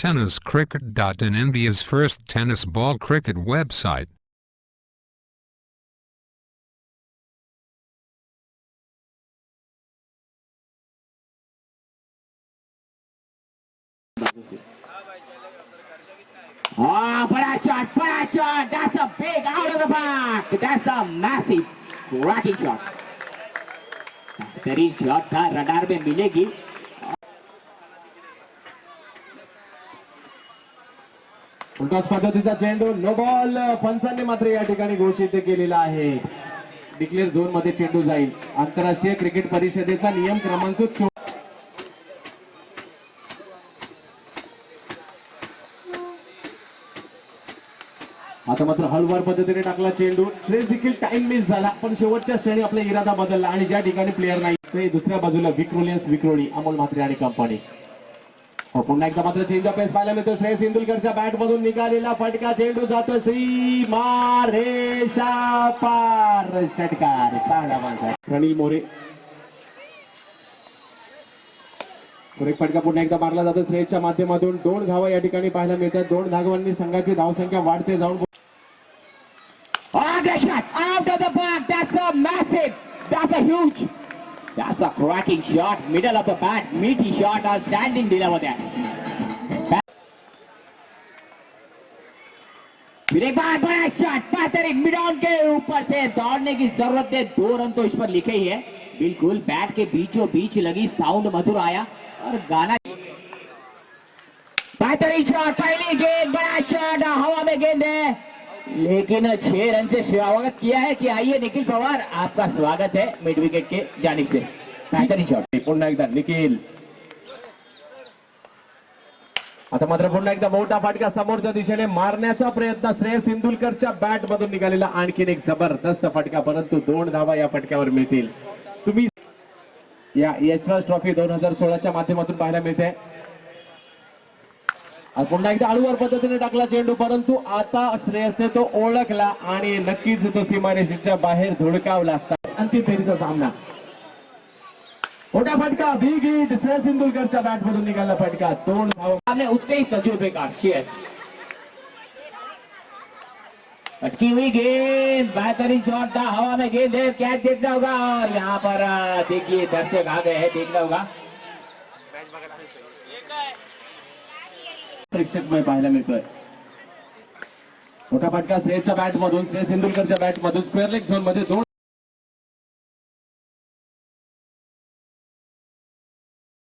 TennisCricket.in, India's first tennis ball cricket website. Bada shot, that's a big out of the park. That's a massive cracking shot. बेहतरीन shot था, radar में मिलेगी. उलटाच पद्धतीचा चेंडू, no ball. पंचांनी मात्र या ठिकाणी घोषित केलेला आहे. डिक्लेअर झोन मध्ये चेंडू जाईल. आंतरराष्ट्रीय क्रिकेट परिषदेचा नियम क्रमांक 14. आता मात्र हलवार पद्धतीने टाकला चेंडू. श्रेयस देखील टाइम मिस झाला, पण शेवटच्या क्षणी आपला इरादा बदलला आणि ज्या ठिकाणी प्लेअर नाही ते दुसऱ्या बाजूला विक्रोळी अमोल म्हात्रे आणि कंपनी. पुन्हा एकदा मात्र चेंज ऑफ पेस पाहायला मिळतो. श्रेयस इंदुलकरच्या बॅट मधून निघालेला फटका, चेंडू जातो सीमा रेषा पार. षटकार. प्रणील मोरे. एक फटका पुन्हा एकदा मारला जातो श्रेयसच्या माध्यमातून. 2 धावा या ठिकाणी पाहायला मिळतात. 2 धावांनी संघाची धावसंख्या वाढते जाऊन. Out of the park. That's a massive. That's a huge. That's a cracking shot. Middle of the bat. Meaty shot. Standing दिला होता. फिर एक बार बड़ा शॉट. बेहतरीन मिड ऑन के ऊपर से दौड़ने की जरूरत है. 2 रन तो इस पर लिखे ही है. बिल्कुल बैट के बीचों बीच लगी. साउंड मधुर आया और गाना. बेहतरीन शॉट. पहली गेंद. बड़ा शॉट. हवा में गेंद है लेकिन 6 रन से स्वागत किया है कि आइए निखिल पवार, आपका स्वागत है मिड विकेट के जानिब से. बेहतरीन शॉट. पुन्हा एकदा निखिल. आता मात्र पुन्हा एकदा मोठा फटका समोरच्या दिशेने मारण्याचा प्रयत्न. श्रेयस इंदुलकरच्या बॅट मधून निघालेला आणखीन एक जबरदस्त फटका, परंतु 2 धावा या फटक्यावर मिळतील. तुम्ही या यशराज ट्रॉफी 2016च्या माध्यमातून पाहायला मिळते. पुन्हा एकदा हळूवार पद्धतीने टाकला चेंडू, परंतु आता श्रेयसने तो ओळखला आणि नक्कीच तो सीमारेषेच्या बाहेर धुडकावला. अंतिम फेरीचा सामना. मोठा फटका, बिग हिट. श्रेयस इंदुलकरच्या बॅट मधून निघाला फटका. 2 धावा. हमने उतने ही तजुर्बेकार. चीयर्स. अटकी हुई गेंद. बेहतरीन शॉट था. हवा में गेंद है. कैच देखना होगा और यहाँ पर देखिए दर्शक आ गए हैं, देखना होगा. प्रेक्षकमय पाहायला मिळतोय. मोठा फटका श्रेयसच्या बॅट मधून. श्रेयस इंदुलकरच्या बॅट मधून स्क्वेअर लेग झोन मध्ये 2